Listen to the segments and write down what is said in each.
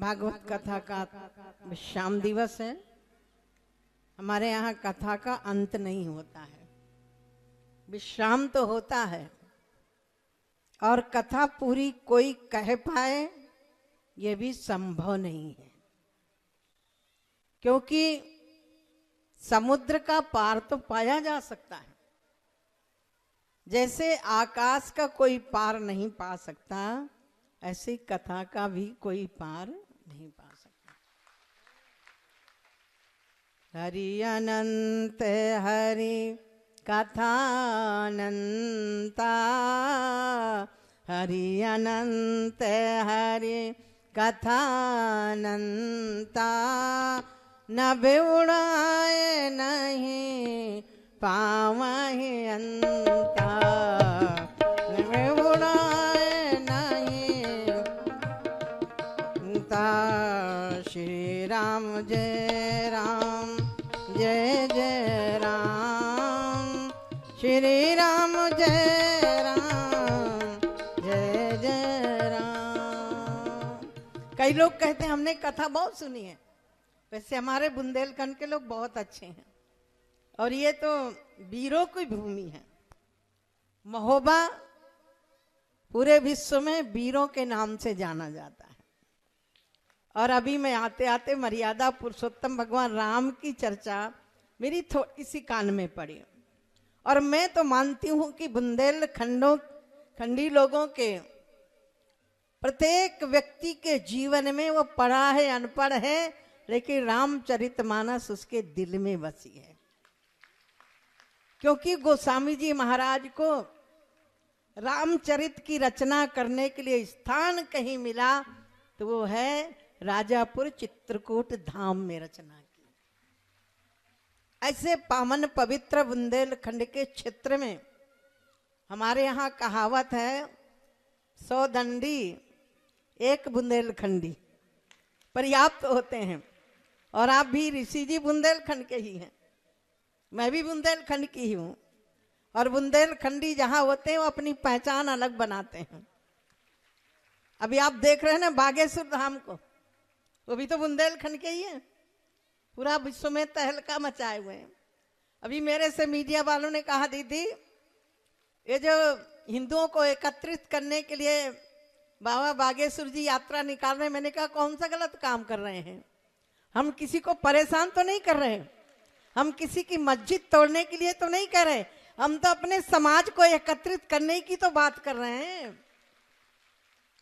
भागवत कथा का विश्राम दिवस है। हमारे यहाँ कथा का अंत नहीं होता है, विश्राम तो होता है। और कथा पूरी कोई कह पाए ये भी संभव नहीं है, क्योंकि समुद्र का पार तो पाया जा सकता है, जैसे आकाश का कोई पार नहीं पा सकता, ऐसी कथा का भी कोई पार नहीं पा सकता। हरि अनंत हरि कथानंता, हरि अनंत हरि कथानंता, न बेउड़ाए नहीं पावहि अंता, न बेउड़ाए नहीं अंता। श्री राम जय राम जय जय राम, श्री राम जय राम जय जय राम। कई लोग कहते हैं हमने कथा बहुत सुनी है, वैसे हमारे बुंदेलखंड के लोग बहुत अच्छे हैं और ये तो वीरों की भूमि है। महोबा पूरे विश्व में वीरों के नाम से जाना जाता है। और अभी मैं आते आते मर्यादा पुरुषोत्तम भगवान राम की चर्चा मेरी थोड़ी सी कान में पड़ी, और मैं तो मानती हूं कि बुंदेलखंडी लोगों के प्रत्येक व्यक्ति के जीवन में वो पढ़ा है अनपढ़ है, लेकिन रामचरितमानस उसके दिल में बसी है। क्योंकि गोस्वामी जी महाराज को रामचरित की रचना करने के लिए स्थान कहीं मिला तो वो है राजापुर चित्रकूट धाम में रचना की। ऐसे पावन पवित्र बुंदेलखंड के क्षेत्र में हमारे यहाँ कहावत है 100 दंडी एक बुंदेलखंडी पर्याप्त होते हैं। और आप भी ऋषि जी बुंदेलखंड के ही हैं, मैं भी बुंदेलखंड की ही हूं। और बुंदेलखंडी जहां होते हैं वो अपनी पहचान अलग बनाते हैं। अभी आप देख रहे हैं ना बागेश्वर धाम को, वो भी तो बुंदेलखंड के ही है, पूरा विश्व में तहलका मचाए हुए हैं। अभी मेरे से मीडिया वालों ने कहा दीदी ये जो हिंदुओं को एकत्रित करने के लिए बाबा बागेश्वर जी यात्रा निकाल रहे हैं, मैंने कहा कौन सा गलत काम कर रहे हैं? हम किसी को परेशान तो नहीं कर रहे, हम किसी की मस्जिद तोड़ने के लिए तो नहीं कर रहे, हम तो अपने समाज को एकत्रित करने की तो बात कर रहे हैं।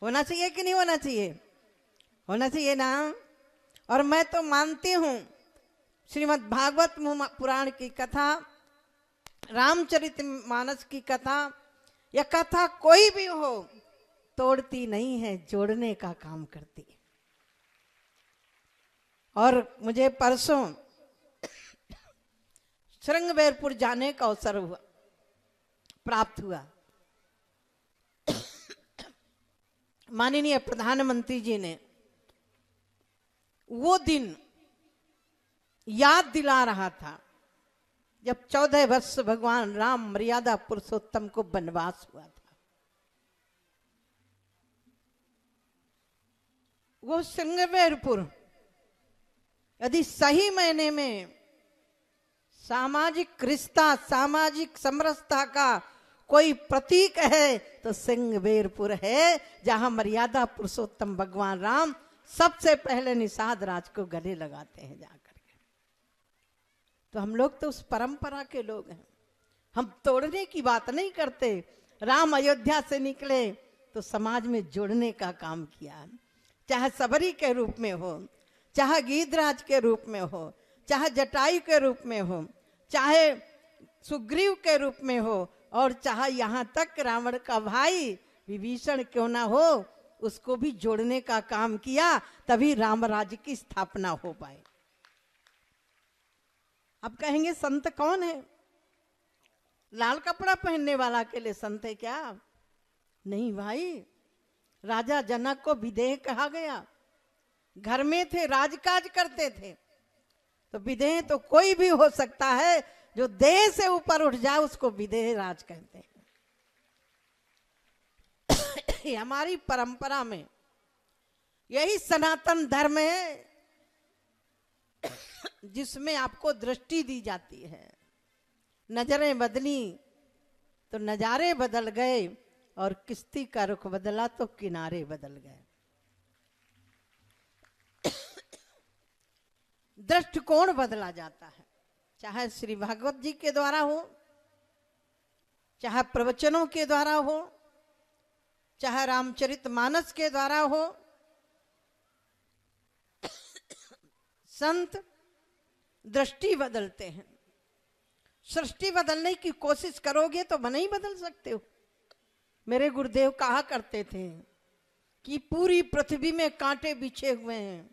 होना चाहिए कि नहीं होना चाहिए? होना चाहिए ना। और मैं तो मानती हूं श्रीमद् भागवत पुराण की कथा, रामचरितमानस की कथा, यह कथा कोई भी हो तोड़ती नहीं है, जोड़ने का काम करती है। और मुझे परसों श्रृंगबेरपुर जाने का अवसर हुआ, प्राप्त हुआ। माननीय प्रधानमंत्री जी ने वो दिन याद दिला रहा था जब 14 वर्ष भगवान राम मर्यादा पुरुषोत्तम को वनवास हुआ था। वो श्रृंगबेरपुर यदि सही मायने में सामाजिक रिश्ता, सामाजिक समरसता का कोई प्रतीक है तो श्रृंगबेरपुर है, जहां मर्यादा पुरुषोत्तम भगवान राम सबसे पहले निषाद राज को गले लगाते हैं जाकर के। तो हम लोग तो उस परंपरा के लोग हैं, हम तोड़ने की बात नहीं करते। राम अयोध्या से निकले तो समाज में जोड़ने का काम किया, चाहे सबरी के रूप में हो, चाहे गीधराज के रूप में हो, चाहे जटायु के रूप में हो, चाहे सुग्रीव के रूप में हो, और चाहे यहां तक रावण का भाई विभीषण क्यों ना हो, उसको भी जोड़ने का काम किया, तभी राम राज्य की स्थापना हो पाए। अब कहेंगे संत कौन है? लाल कपड़ा पहनने वाला के लिए संत है क्या? नहीं भाई, राजा जनक को विदेह कहा गया, घर में थे, राजकाज करते थे। तो विदेह तो कोई भी हो सकता है, जो देह से ऊपर उठ जाए उसको विदेह राज कहते हैं। हमारी परंपरा में यही सनातन धर्म है जिसमें आपको दृष्टि दी जाती है। नजरें बदली तो नजारे बदल गए, और किश्ती का रुख बदला तो किनारे बदल गए। दृष्टिकोण बदला जाता है, चाहे श्री भागवत जी के द्वारा हो, चाहे प्रवचनों के द्वारा हो, चाहे रामचरितमानस के द्वारा हो। संत दृष्टि बदलते हैं। सृष्टि बदलने की कोशिश करोगे तो नहीं बदल सकते हो। मेरे गुरुदेव कहा करते थे कि पूरी पृथ्वी में कांटे बिछे हुए हैं,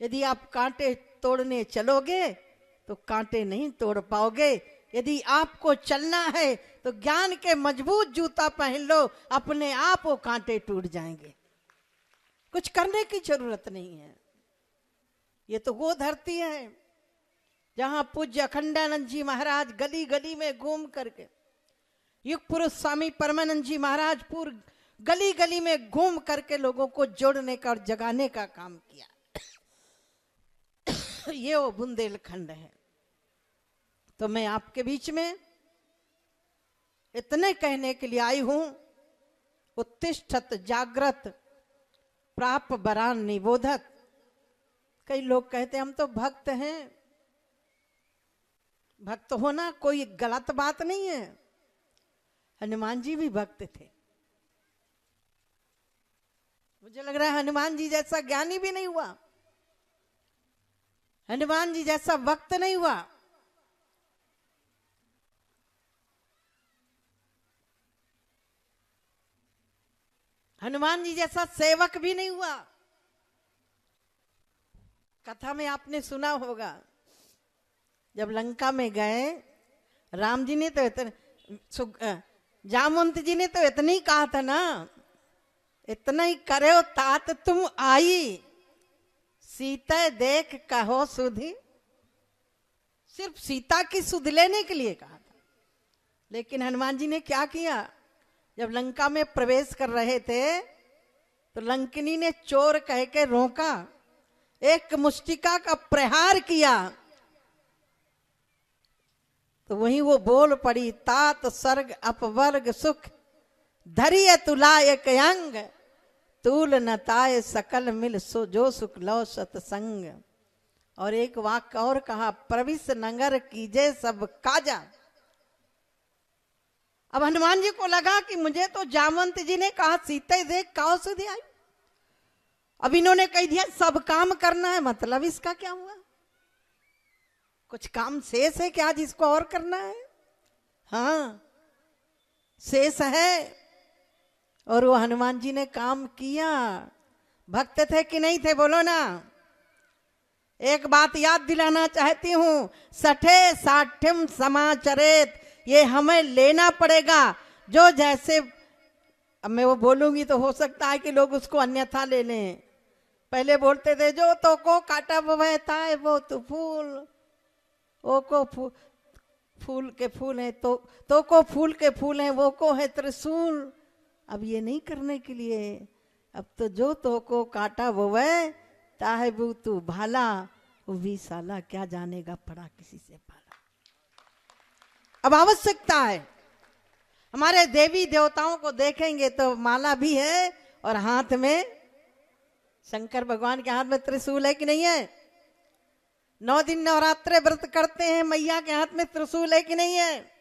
यदि आप कांटे तोड़ने चलोगे तो कांटे नहीं तोड़ पाओगे। यदि आपको चलना है तो ज्ञान के मजबूत जूता पहन लो, अपने आप वो कांटे टूट जाएंगे। कुछ करने की जरूरत नहीं है। ये तो वो धरती है जहां पूज्य अखंडानंद जी महाराज गली गली में घूम करके, युग पुरुष स्वामी परमानंद जी महाराज पूरे गली गली में घूम करके लोगों को जोड़ने का और जगाने का काम किया। ये वो बुंदेलखंड है। तो मैं आपके बीच में इतने कहने के लिए आई हूं, उत्तिष्ठत जागृत प्राप बरान निबोधत। कई लोग कहते हम तो भक्त हैं। भक्त होना कोई गलत बात नहीं है। हनुमान जी भी भक्त थे। मुझे लग रहा है हनुमान जी जैसा ज्ञानी भी नहीं हुआ, हनुमान जी जैसा भक्त नहीं हुआ। हनुमान जी जैसा सेवक भी नहीं हुआ। कथा में आपने सुना होगा, जब लंका में गए राम जी ने तो जामवंत जी ने तो इतना ही कहा था ना, इतना ही करे तात तुम आई, सीता देख कहो सुधी। सिर्फ सीता की सुध लेने के लिए कहा था। लेकिन हनुमान जी ने क्या किया, जब लंका में प्रवेश कर रहे थे तो लंकिनी ने चोर कह के रोका, एक मुष्टिका का प्रहार किया, तो वहीं वो बोल पड़ी, तात सर्ग अपवर्ग सुख धरिय तुला एक अंग, तूल नताय सकल मिल सो जो सुख लो सतसंग। और एक वाक्य और कहा, प्रविश नगर कीजे सब काजा। अब हनुमान जी को लगा कि मुझे तो जामवंत जी ने कहा सीता देख काओ सुधी आई, अब इन्होंने कह दिया सब काम करना है, मतलब इसका क्या हुआ? कुछ काम शेष है क्या जिसको और करना है? हाँ, शेष है। और वो हनुमान जी ने काम किया। भक्त थे कि नहीं थे, बोलो ना। एक बात याद दिलाना चाहती हूं, सठे साठ्यम समाचरेत, ये हमें लेना पड़ेगा। जो जैसे, अब मैं वो बोलूंगी तो हो सकता है कि लोग उसको अन्यथा ले लें। पहले बोलते थे जो तो को काटा बहता है वो तो फूल, ओ को फूल के फूल है, तो को फूल के फूल है, वो को है त्रिशूल। अब ये नहीं करने के लिए, अब तो जो तो को काटा वो वह ताहे वो तू भाला, वो भी साला क्या जानेगा पड़ा किसी से पाला। अब आवश्यकता है, हमारे देवी देवताओं को देखेंगे तो माला भी है और हाथ में, शंकर भगवान के हाथ में त्रिशूल है कि नहीं है? 9 दिन नवरात्रे व्रत करते हैं, मैया के हाथ में त्रिशूल है कि नहीं है?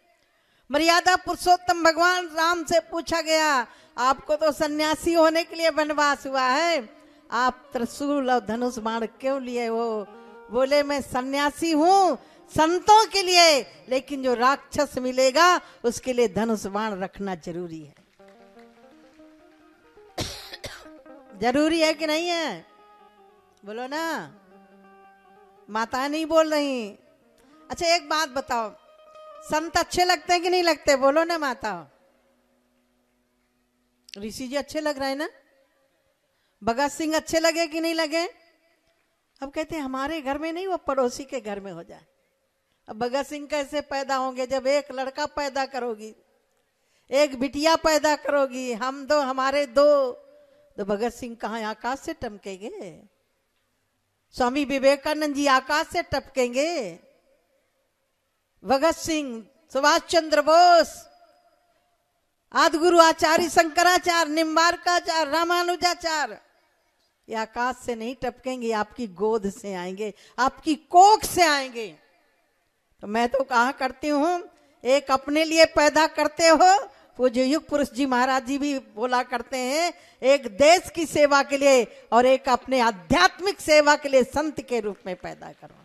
मर्यादा पुरुषोत्तम भगवान राम से पूछा गया, आपको तो सन्यासी होने के लिए वनवास हुआ है, आप त्रिशूल और धनुष बाण क्यों लिए हो? बोले मैं सन्यासी हूं संतों के लिए, लेकिन जो राक्षस मिलेगा उसके लिए धनुष बाण रखना जरूरी है। जरूरी है कि नहीं है? बोलो ना, माता नहीं बोल रही। अच्छा एक बात बताओ, संत अच्छे लगते हैं कि नहीं लगते? बोलो ना माता। ऋषि जी अच्छे लग रहे हैं ना? भगत सिंह अच्छे लगे कि नहीं लगे? अब कहते हैं हमारे घर में नहीं, वो पड़ोसी के घर में हो जाए। अब भगत सिंह कैसे पैदा होंगे? जब एक लड़का पैदा करोगी, एक बिटिया पैदा करोगी, हम दो, हमारे दो तो भगत सिंह कहाँ आकाश से टपकेंगे? स्वामी विवेकानंद जी आकाश से टपकेंगे? भगत सिंह, सुभाष चंद्र बोस, आदिगुरु आचार्य शंकराचार्य, निम्बारकाचार्य, रामानुजाचार्य, ये आकाश से नहीं टपकेंगे, आपकी गोद से आएंगे, आपकी कोख से आएंगे। तो मैं तो कहा करती हूं, एक अपने लिए पैदा करते हो, पूज्य युग पुरुष जी महाराज जी भी बोला करते हैं, एक देश की सेवा के लिए और एक अपने आध्यात्मिक सेवा के लिए संत के रूप में पैदा करो।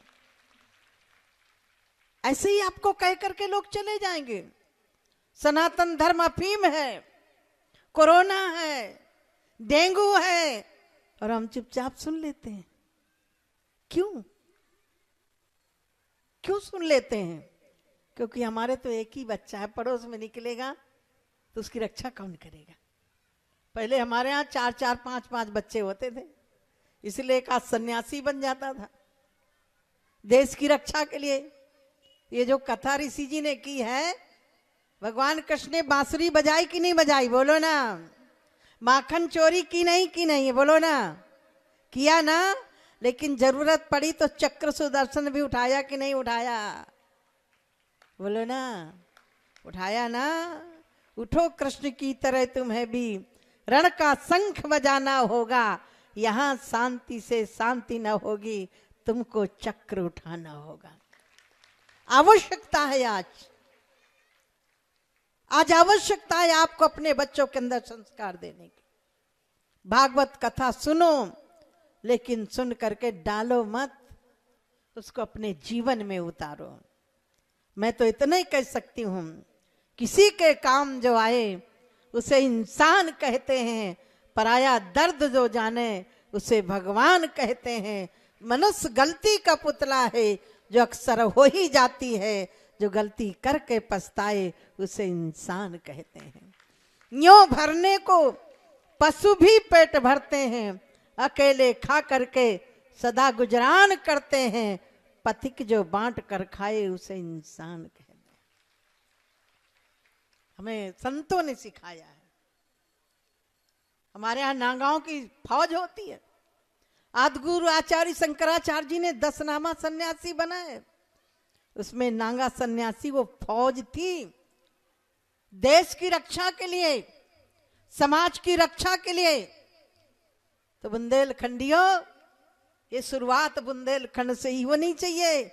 ऐसे ही आपको कह करके लोग चले जाएंगे। सनातन धर्म अफीम है, कोरोना है, डेंगू है, और हम चुपचाप सुन लेते हैं। क्यों सुन लेते हैं? क्योंकि हमारे तो एक ही बच्चा है, पड़ोस में निकलेगा तो उसकी रक्षा कौन करेगा? पहले हमारे यहाँ 4-4, 5-5 बच्चे होते थे, इसलिए एक आध सन्यासी बन जाता था देश की रक्षा के लिए। ये जो कथा ऋषि जी ने की है, भगवान कृष्ण ने बांसुरी बजाई कि नहीं बजाई? बोलो ना। माखन चोरी की नहीं? बोलो ना। किया ना। लेकिन जरूरत पड़ी तो चक्र सुदर्शन भी उठाया कि नहीं उठाया? बोलो ना। उठाया ना। उठो कृष्ण की तरह तुम्हें भी रण का शंख बजाना होगा, यहां शांति से शांति न होगी, तुमको चक्र उठाना होगा। आवश्यकता है आज आवश्यकता है आपको अपने बच्चों के अंदर संस्कार देने की। भागवत कथा सुनो, लेकिन सुन करके डालो मत, उसको अपने जीवन में उतारो। मैं तो इतना ही कह सकती हूं, किसी के काम जो आए उसे इंसान कहते हैं, पराया दर्द जो जाने उसे भगवान कहते हैं। मनुष्य गलती का पुतला है जो अक्सर हो ही जाती है, जो गलती करके पछताए उसे इंसान कहते हैं। यूं भरने को पशु भी पेट भरते हैं, अकेले खा करके सदा गुजरान करते हैं, पथिक जो बांट कर खाए उसे इंसान कहते हैं। हमें संतों ने सिखाया है। हमारे यहाँ नागाओं की फौज होती है। आदिगुरु आचार्य शंकराचार्य जी ने 10 नामा सन्यासी बनाए, उसमें नागा सन्यासी वो फौज थी। देश की रक्षा के लिए, समाज की रक्षा के लिए। तो बुंदेलखंडियों, ये शुरुआत बुंदेलखंड से ही होनी चाहिए।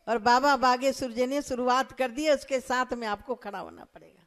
और बाबा बागेश्वर जी ने शुरुआत कर दी है, उसके साथ में आपको खड़ा होना पड़ेगा।